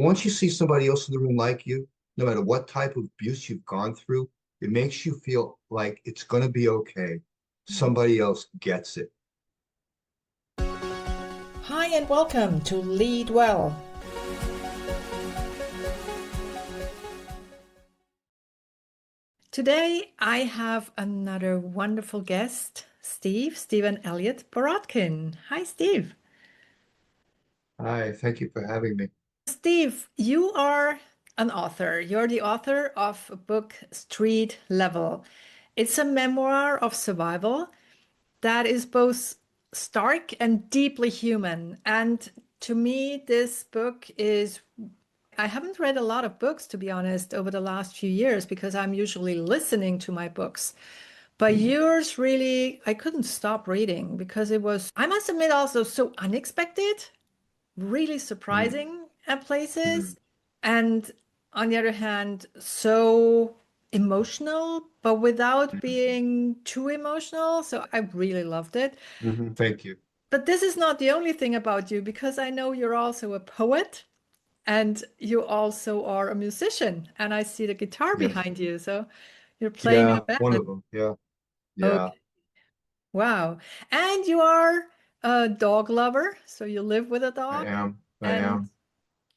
Once you see somebody else in the room like you, no matter what type of abuse you've gone through, it makes you feel like it's going to be okay. Somebody else gets it. Hi, and welcome to Lead Well. Today, I have another wonderful guest, Steve and Elliott Borodkin. Hi, Steve. Hi, thank you for having me. Steve, you are an author. You're the author of a book, Street Level. It's a memoir of survival that is both stark and deeply human. And to me, this book is I haven't read a lot of books, to be honest, over the last few years because I'm usually listening to my books. But yours really, I couldn't stop reading because it was, I must admit, also so unexpected, really Mm, surprising at places. mm, And on the other hand, so emotional, but without mm, being too emotional. So I really loved it. Thank you. But this is not the only thing about you because I know you're also a poet. And you also are a musician, and I see the guitar Yes. behind you. So you're playing in a Yeah, one band. of them. Yeah, yeah, Okay. Wow. And you are a dog lover, so you live with a I dog, am. I and am.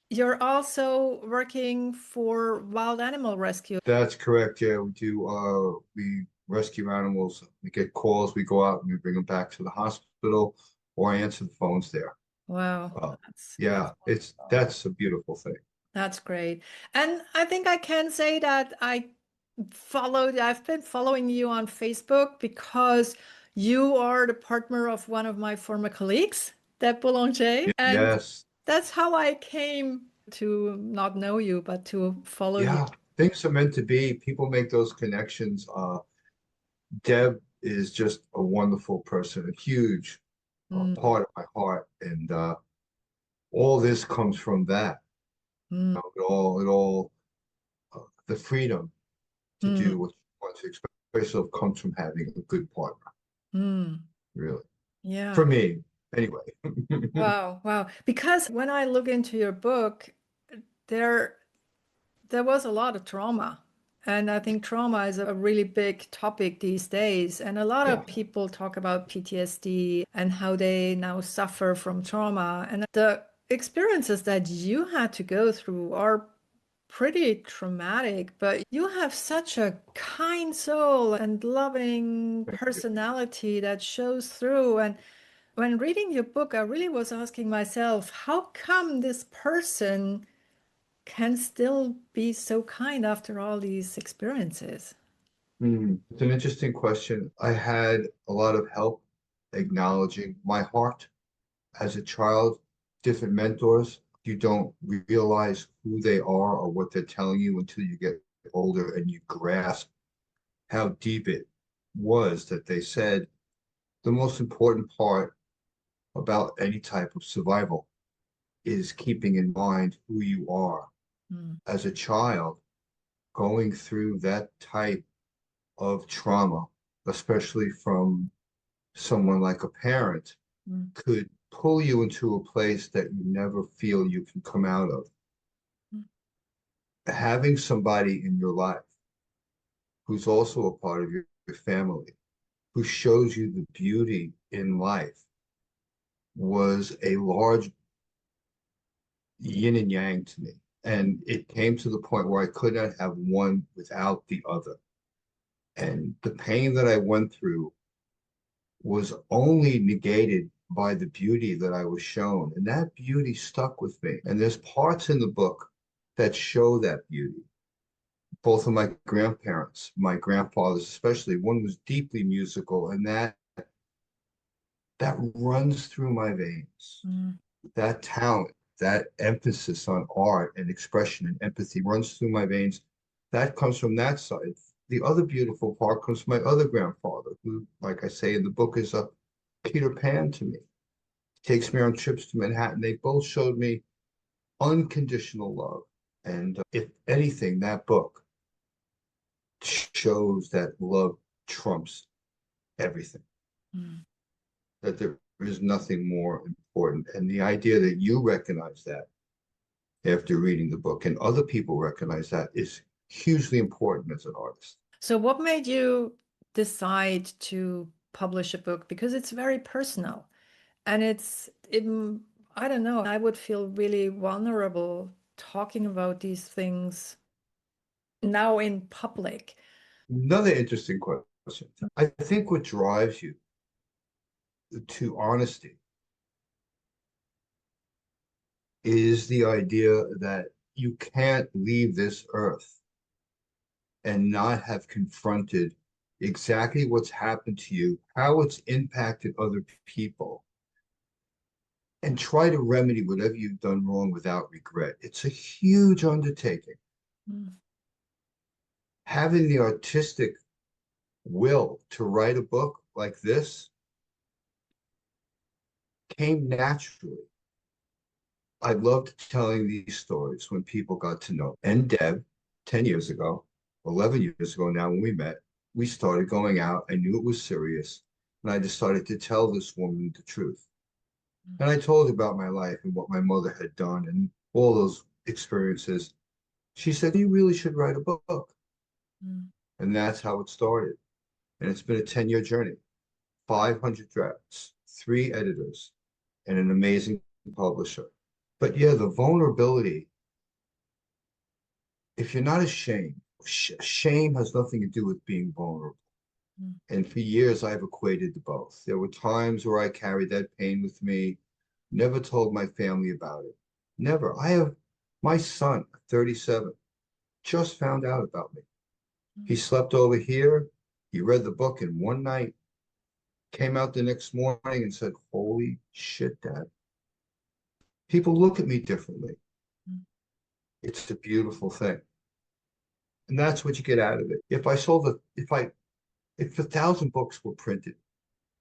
you're also working for wild animal rescue. That's correct. Yeah, we do. We rescue animals. We get calls. We go out and we bring them back to the hospital, or I answer the phones there. Wow, Uh, that's yeah, it's wonderful. that's a beautiful thing. That's great. And I think I can say that I've been following you on Facebook because you are the partner of one of my former colleagues, Deb Boulanger. And Yes. that's how I came to not know you, but to follow you. Yeah, things are meant to be. People make those connections. Deb is just a wonderful person, a huge Mm, part of my heart, and all this comes from that. mm, It all, the freedom to mm, do what you want to express yourself comes from having a good partner, mm. really. For Yeah. me, anyway. Wow, wow. Because when I look into your book, there there was a lot of trauma. And I think trauma is a really big topic these days. And a lot Yeah. of people talk about PTSD and how they now suffer from trauma. And the experiences that you had to go through are pretty traumatic, but you have such a kind soul and loving Thank you. personality that shows through. And when reading your book, I really was asking myself, how come this person can still be so kind after all these experiences? It's an interesting question. I had a lot of help acknowledging my heart as a child, different mentors. You don't realize who they are or what they're telling you until you get older and you grasp how deep it was that they said the most important part about any type of survival is keeping in mind who you are Mm, as a child going through that type of trauma, especially from someone like a parent, mm, could pull you into a place that you never feel you can come out of. mm, Having somebody in your life who's also a part of your family, who shows you the beauty in life, was a large yin and yang to me. And it came to the point where I could not have one without the other. And the pain that I went through was only negated by the beauty that I was shown. And that beauty stuck with me. And there's parts in the book that show that beauty. Both of my grandparents, my grandfathers especially, one was deeply musical, and that runs through my veins. mm, That talent, that emphasis on art and expression and empathy runs through my veins. That comes from that side. The other beautiful part comes from my other grandfather, who, like I say in the book, is a Peter Pan to me. He takes me on trips to Manhattan. They both showed me unconditional love. And if anything, that book shows that love trumps everything, mm. that there is nothing more important. And the idea that you recognize that after reading the book. And other people recognize that is hugely important as an artist. So, what made you decide to publish a book? Because it's very personal and I don't know, I would feel really vulnerable talking about these things now in public. Another interesting question. I think what drives you to honesty is the idea that you can't leave this earth and not have confronted exactly what's happened to you, how it's impacted other people, and try to remedy whatever you've done wrong without regret. It's a huge undertaking. Mm, Having the artistic will to write a book like this came naturally. I loved telling these stories when people got to know. And Deb, 10 years ago, 11 years ago now, when we met, we started going out. I knew it was serious. And I decided to tell this woman the truth. mm, And I told her about my life and what my mother had done and all those experiences. She said, you really should write a book. mm. And that's how it started. And it's been a 10-year journey, 500 drafts, 3 editors, and an amazing publisher. But yeah, the vulnerability, if you're not ashamed, shame has nothing to do with being vulnerable. Mm, And for years, I've equated the both. There were times where I carried that pain with me, never told my family about it. Never. I have my son, 37, just found out about me. He mm, slept over here. He read the book in one night, came out the next morning and said, holy shit, Dad. People look at me differently. mm, It's a beautiful thing. And that's what you get out of it. If I sold a, if 1,000 books were printed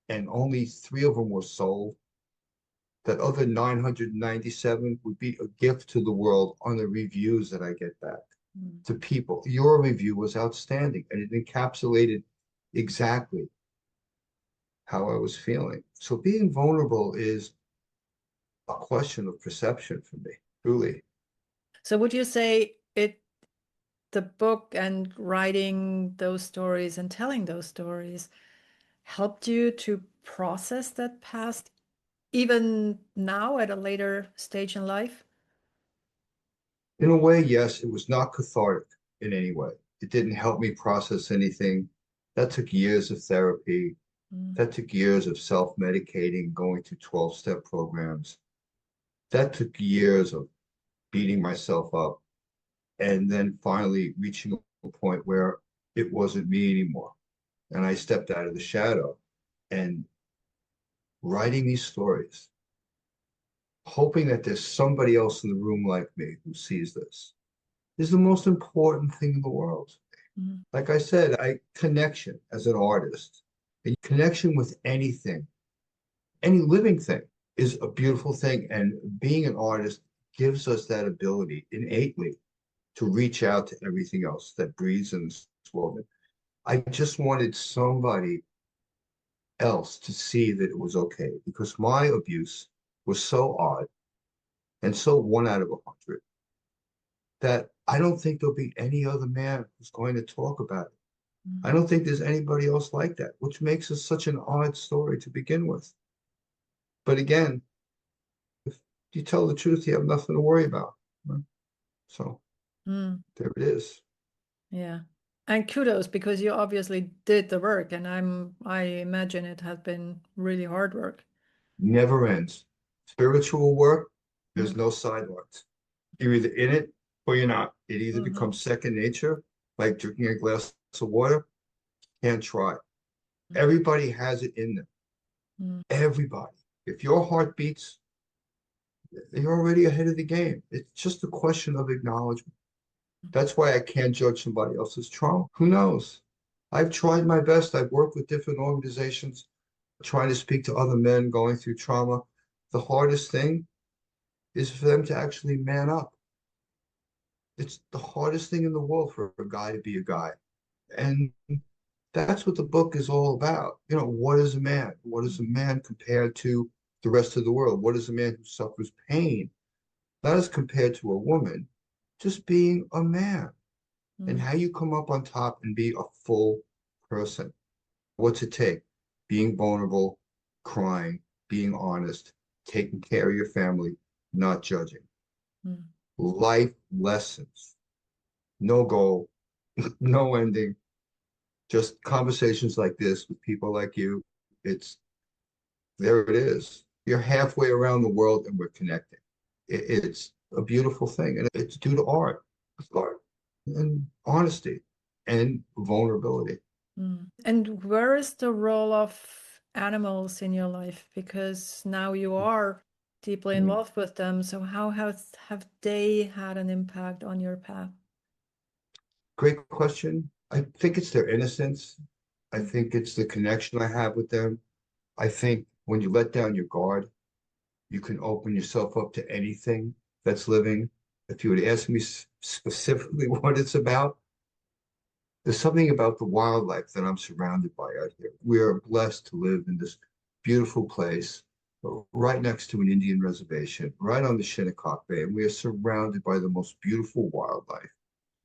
and only 3 of them were sold, that other 997 would be a gift to the world on the reviews that I get back mm. to people. Your review was outstanding and it encapsulated exactly how I was feeling. So being vulnerable is a question of perception for me, truly. So, would you say the book and writing those stories and telling those stories helped you to process that past even now at a later stage in life? In a way, yes, it was not cathartic in any way. It didn't help me process anything. That took years of therapy. Mm, That took years of self-medicating, going to 12-step programs. That took years of beating myself up and then finally reaching a point where it wasn't me anymore. And I stepped out of the shadow and writing these stories, hoping that there's somebody else in the room like me who sees this, is the most important thing in the world. mm, Like I said, I connection as an artist, and connection with anything, any living thing is a beautiful thing. And being an artist gives us that ability innately to reach out to everything else that breathes in this world. I just wanted somebody else to see that it was okay because my abuse was so odd and so 1 out of 100 that I don't think there'll be any other man who's going to talk about it. I mm, don't think there's anybody else like that, which makes it such an odd story to begin with. But again, if you tell the truth, you have nothing to worry about. So mm. there it is. Yeah. And kudos because you obviously did the work and I imagine it has been really hard work. Never ends. Spiritual work, Mm, there's no sidelines. You're either in it or you're not. It either mhm, becomes second nature, like drinking a glass of water, can't try. mm, Everybody has it in them. mm, Everybody. If your heart beats, you're already ahead of the game. It's just a question of acknowledgement. That's why I can't judge somebody else's trauma. Who knows? I've tried my best. I've worked with different organizations, trying to speak to other men going through trauma. The hardest thing is for them to actually man up. It's the hardest thing in the world for a guy to be a guy. And that's what the book is all about. You know, what is a man? What is a man compared to the rest of the world? What is a man who suffers pain? not as compared to a woman, just being a man and Mm, how you come up on top and be a full person. What's it take? Being vulnerable, crying, being honest, taking care of your family, not judging. mm, Life lessons, no goal, no ending, just conversations like this with people like you. It's there it is. You're halfway around the world and we're connecting. It's a beautiful thing. And it's due to art. It's art and honesty and vulnerability. mm. And where is the role of animals in your life? Because now you are deeply Mm. involved with them. So how have they had an impact on your path? Great question. I think it's their innocence. I Mm, think it's the connection I have with them. I think when you let down your guard, you can open yourself up to anything that's living. If you would ask me specifically what it's about, there's something about the wildlife that I'm surrounded by out here. We are blessed to live in this beautiful place right next to an Indian reservation, right on the Shinnecock Bay, and we are surrounded by the most beautiful wildlife.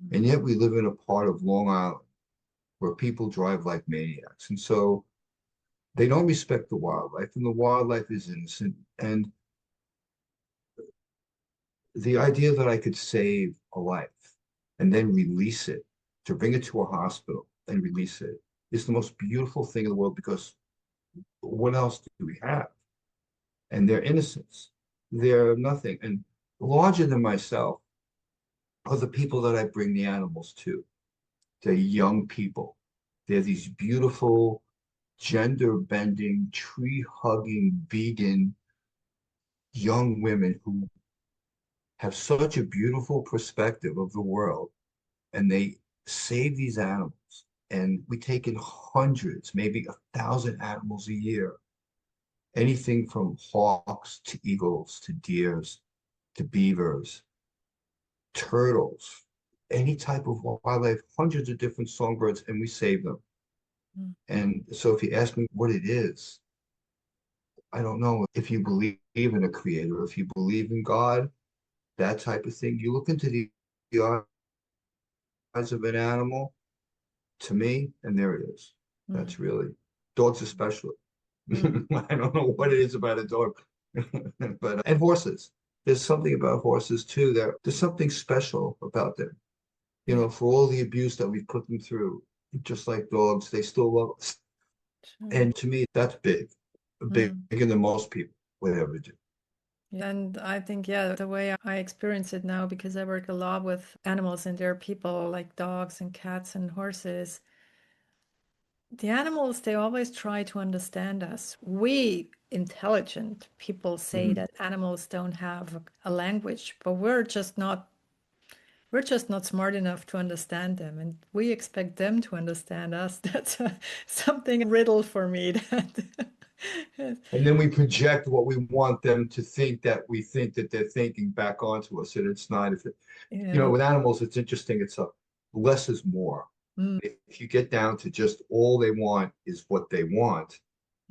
mm, And yet we live in a part of Long Island where people drive like maniacs. And so they don't respect the wildlife, and the wildlife is innocent. And the idea that I could save a life and then release it, to bring it to a hospital and release it, is the most beautiful thing in the world because what else do we have? And their innocence, they're nothing. And larger than myself are the people that I bring the animals to. They're young people. They're these beautiful, gender bending, tree hugging, vegan young women who have such a beautiful perspective of the world and they save these animals. And we take in hundreds, maybe 1,000 animals a year, anything from hawks to eagles to deers to beavers, turtles, any type of wildlife, hundreds of different songbirds, and we save them. mm, And so if you ask me what it is, I don't know if you believe in a creator, if you believe in God, that type of thing. You look into the eyes of an animal, to me, and there it is. mm, That's really dogs especially. mm, I don't know what it is about a dog, but and horses. There's something about horses too. There's something special about them. You yeah, know, for all the abuse that we've put them through, just like dogs, they still love us. sure. And to me, that's big, Mm. bigger than most people would ever do. Yeah, and I think, yeah, the way I experience it now, because I work a lot with animals and their people, like dogs and cats and horses, the animals, they always try to understand us. We intelligent people say Mhm. that animals don't have a language, but we're just not smart enough to understand them, and we expect them to understand us. That's something riddle for me that And then we project what we want them to think that we think that they're thinking back onto us, and it's not. If it, you know, yeah. with animals, it's interesting. It's a less is more. Mm, If you get down to just all they want is what they want,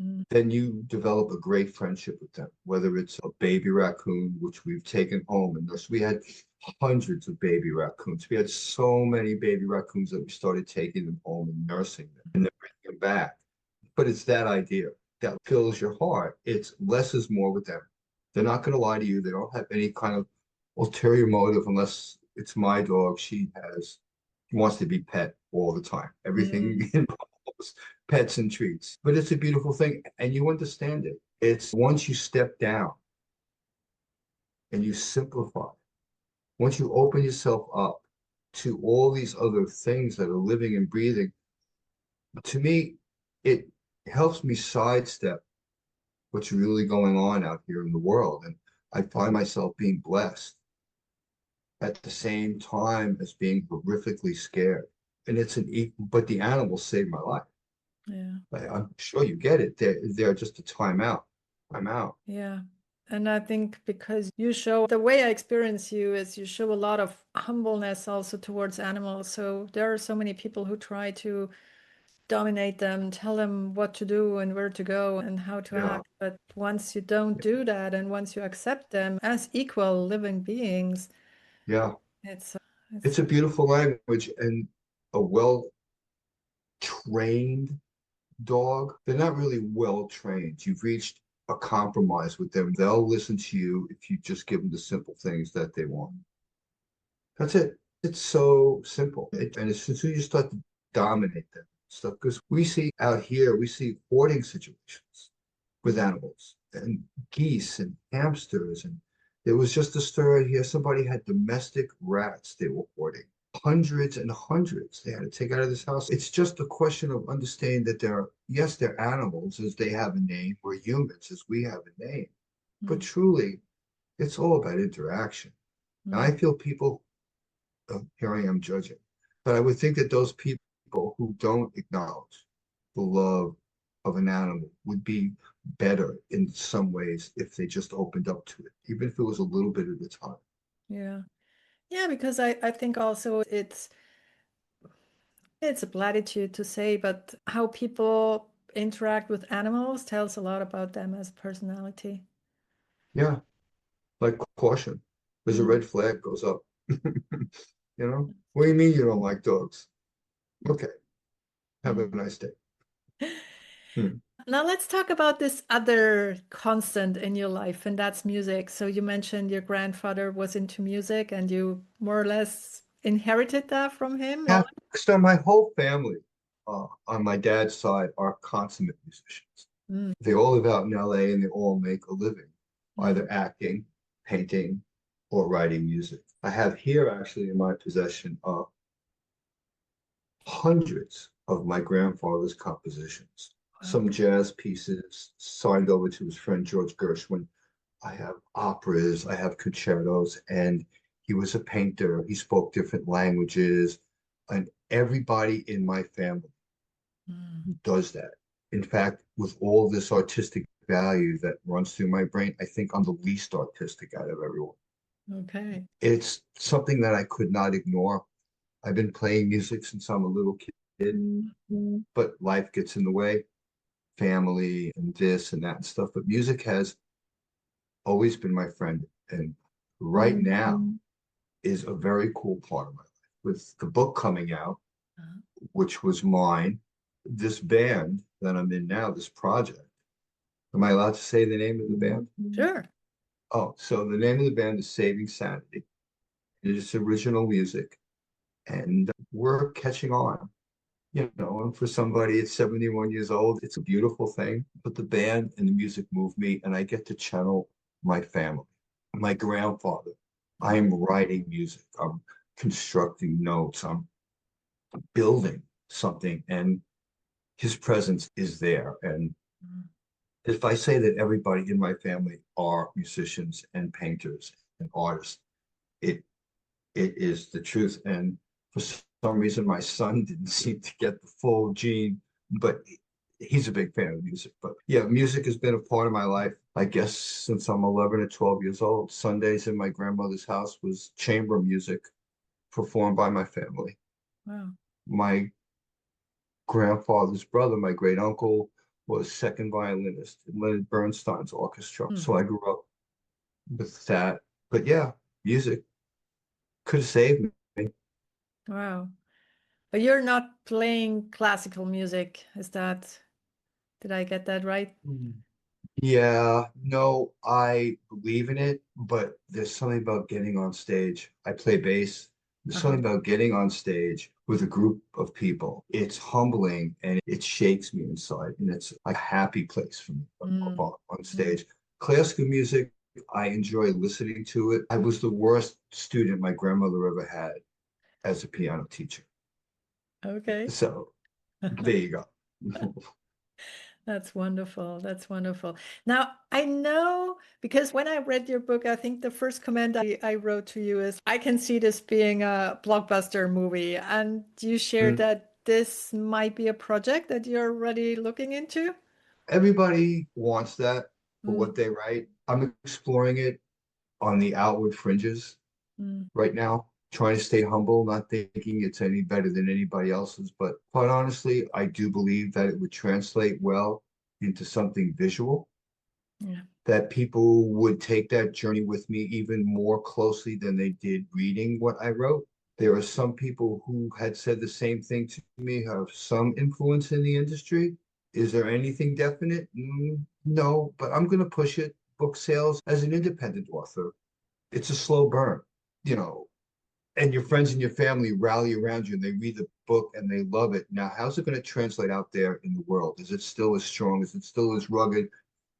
mm, then you develop a great friendship with them. Whether it's a baby raccoon, which we've taken home, and this we had hundreds of baby raccoons. We had so many baby raccoons that we started taking them home and nursing them and then bringing them back. But it's that idea that fills your heart. It's less is more with them. They're not going to lie to you. They don't have any kind of ulterior motive unless it's my dog. She wants to be pet all the time. mm, Everything involves pets and treats. But it's a beautiful thing and you understand it. It's once you step down and you simplify, once you open yourself up to all these other things that are living and breathing, to me, it helps me sidestep what's really going on out here in the world. And I find myself being blessed at the same time as being horrifically scared. And it's an equal, but the animals saved my life. yeah. I'm sure you get it. They're just a timeout. I'm out. Yeah. And I think because you show the way I experience you is you show a lot of humbleness also towards animals. So there are so many people who try to dominate them, tell them what to do and where to go and how to Yeah, act. But once you don't do that and once you accept them as equal living beings, yeah. it's It's it's a beautiful language and a well-trained dog. They're not really well trained. You've reached a compromise with them. They'll listen to you if you just give them the simple things that they want. That's it. It's so simple. And as soon as you start to dominate them, stuff, because we see out here, we see hoarding situations with animals and geese and hamsters. And there was just a story here. Somebody had domestic rats they were hoarding, hundreds and hundreds they had to take out of this house. It's just a question of understanding that they're, yes, they're animals as they have a name. We're humans as we have a name. But Mm, truly, it's all about interaction. And mm, I feel people, here I am judging. But I would think that those people who don't acknowledge the love of an animal would be better in some ways if they just opened up to it, even if it was a little bit at a time. yeah. Yeah, because I think also it's a platitude to say, but how people interact with animals tells a lot about them as personality. Yeah, like caution. There's a Mm. red flag goes up. You know? What do you mean you don't like dogs? Okay, have a Mm. nice day. Hmm. Now let's talk about this other constant in your life, and that's music. So you mentioned your grandfather was into music and you more or less inherited that from him, or? Yeah, so my whole family on my dad's side are consummate musicians. Mm, They all live out in LA and they all make a living, mm, either acting, painting, or writing music. I have here actually in my possession hundreds of my grandfather's compositions, wow. some jazz pieces signed over to his friend George Gershwin. I have operas, I have concertos, and he was a painter. He spoke different languages, and everybody in my family Mm, does that. In fact, with all this artistic value that runs through my brain, I think I'm the least artistic out of everyone. okay. It's something that I could not ignore. I've been playing music since I'm a little kid, but life gets in the way, family and this and that and stuff. But music has always been my friend. And right now is a very cool part of my life. With the book coming out, Uh-huh. which was mine, this band that I'm in now, this project. Am I allowed to say the name of the band? Sure. Oh, so the name of the band is Saving Sanity. It is original music, and we're catching on. You know, and for somebody at 71 years old, it's a beautiful thing. But the band and the music move me, and I get to channel my family. My grandfather, I am writing music, I'm constructing notes, I'm building something, and his presence is there. And Mm, if I say that everybody in my family are musicians and painters and artists, it it is the truth. And for some reason, my son didn't seem to get the full gene, but he's a big fan of music. But yeah, music has been a part of my life, I guess, since I'm 11 or 12 years old. Sundays in my grandmother's house was chamber music performed by my family. wow. My grandfather's brother, my great uncle, was second violinist in Leonard Bernstein's orchestra. Mm, So I grew up with that. But yeah, music could have saved me. wow. But you're not playing classical music. Did I get that right? Yeah, no, I believe in it, but there's something about getting on stage. I play bass. There's Uh-huh. something about getting on stage with a group of people. It's humbling and it shakes me inside, and it's a happy place for me up Mm, on stage. Classical music, I enjoy listening to it. I was the worst student my grandmother ever had as a piano teacher. okay. So there you go. That's wonderful. That's wonderful. Now, I know because when I read your book, I think the first comment I wrote to you is, I can see this being a blockbuster movie. And you shared that this might be a project that you're already looking into. Everybody wants that for Mm, what they write. I'm exploring it on the outward fringes mm, right now. trying to stay humble, not thinking it's any better than anybody else's. But quite honestly, I do believe that it would translate well into something visual, Yeah. that people would take that journey with me even more closely than they did reading what I wrote. There are some people who had said the same thing to me, have some influence in the industry. Is there anything definite? No, but I'm going to push it. Book sales as an independent author, it's a slow burn, you know, and your friends and your family rally around you and they read the book and they love it. Now, how's it going to translate out there in the world? Is it still as strong? Is it still as rugged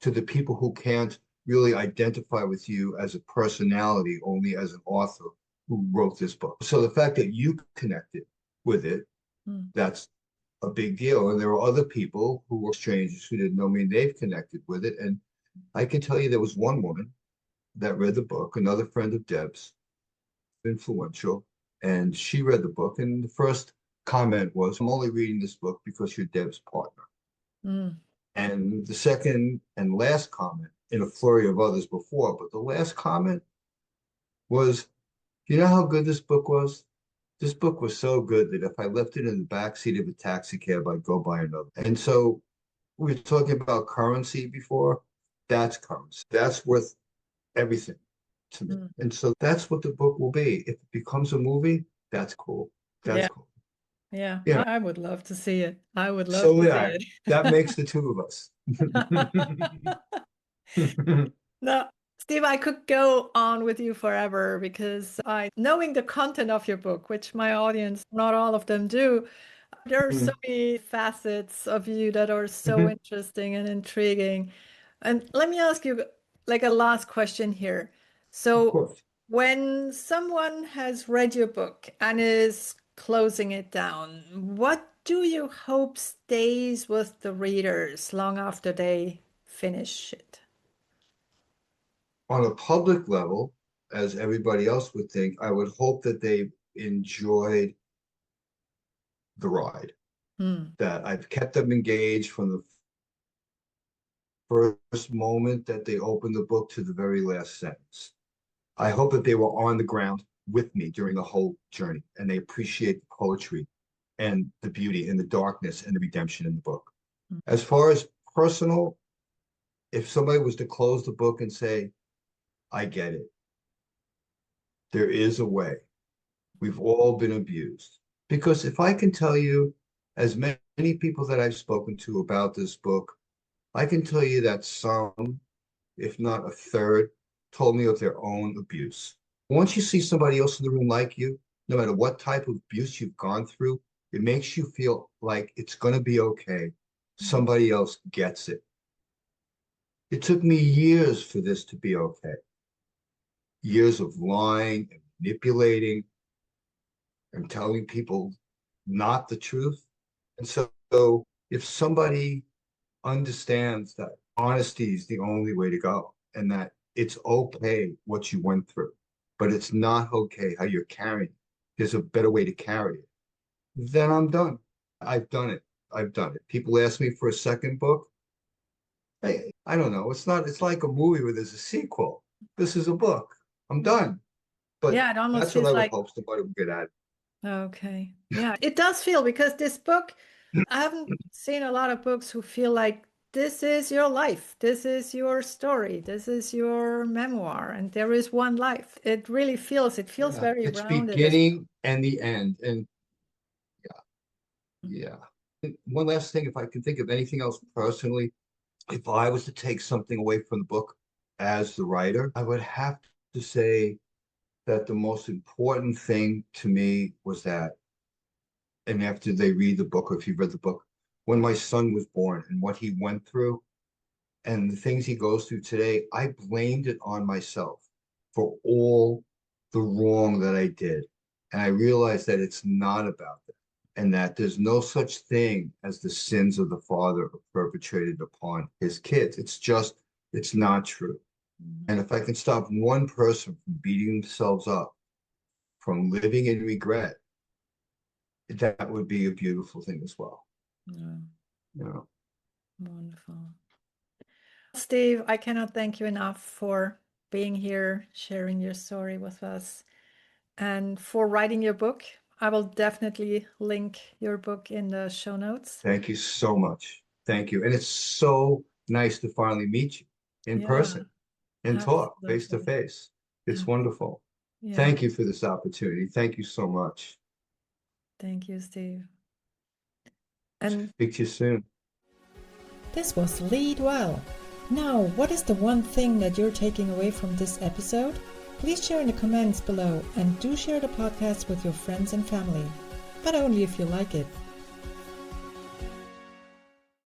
to the people who can't really identify with you as a personality, only as an author who wrote this book? So the fact that you connected with it, Mm. that's a big deal. And there are other people who were strangers who didn't know me and they've connected with it. And I can tell you there was one woman that read the book, another friend of Deb's, influential, and she read the book. And the first comment was, I'm only reading this book because you're Deb's partner. Mm. And the second and last comment, in a flurry of others before, but the last comment was, you know how good this book was? This book was so good that if I left it in the back seat of a taxi cab, I'd go buy another. And so we were talking about currency before. That's currency. That's worth everything to me. Mm. And so that's what the book will be. If it becomes a movie, that's cool. That's Yeah. cool. Yeah. Yeah. I would love to see it. I would love So to see yeah, that it. makes the two of us. No, Steve, I could go on with you forever because knowing the content of your book, which my audience, not all of them do, there are so many facets of you that are so interesting and intriguing. And let me ask you like a last question here. Of So, course. when someone has read your book and is closing it down, what do you hope stays with the readers long after they finish it? On a public level, as everybody else would think, I would hope that they enjoyed the ride, Hmm. that I've kept them engaged from the first moment that they opened the book to the very last sentence. I hope that they were on the ground with me during the whole journey and they appreciate the poetry and the beauty and the darkness and the redemption in the book. As far as personal, if somebody was to close the book and say, I get it, there is a way. We've all been abused. Because if I can tell you, as many people that I've spoken to about this book, I can tell you that some, if not a third, told me of their own abuse. Once you see somebody else in the room like you, no matter what type of abuse you've gone through, it makes you feel like it's going to be okay. Somebody else gets it. It took me years for this to be okay. Years of lying and manipulating and telling people not the truth. And so if somebody understands that honesty is the only way to go and that it's okay what you went through, but it's not okay how you're carrying it. There's a better way to carry it. Then I'm done. I've done it. I've done it. People ask me for a second book. Hey, I don't know. It's like a movie where there's a sequel. This is a book. I'm done. But Yeah, it almost that's what feels I would like, hope somebody would get at. okay. Yeah, it does feel because this book, I haven't seen a lot of books who feel like this is your life, this is your story, this is your memoir, and there is one life. It feels Yeah, very it's rounded as well. beginning and the end. And yeah. One last thing, if I can think of anything else personally, if I was to take something away from the book as the writer, I would have to say that the most important thing to me was that, and after they read the book, or if you've read the book, when my son was born and what he went through and the things he goes through today, I blamed it on myself for all the wrong that I did. And I realized that it's not about that and that there's no such thing as the sins of the father perpetrated upon his kids. It's not true. And if I can stop one person from beating themselves up, from living in regret, that would be a beautiful thing as well. Yeah, You know, wonderful. Steve, I cannot thank you enough for being here, sharing your story with us. and for writing your book. I will definitely link your book in the show notes. Thank you so much. Thank you. And it's so nice to finally meet you in Yeah, person and talk face to absolutely. face. It's wonderful. Yeah, Thank you for this opportunity. Thank you so much. thank you, Steve. And Speak to you soon. this was Lead Well. Now, what is the one thing that you're taking away from this episode? Please share in the comments below and do share the podcast with your friends and family, but only if you like it.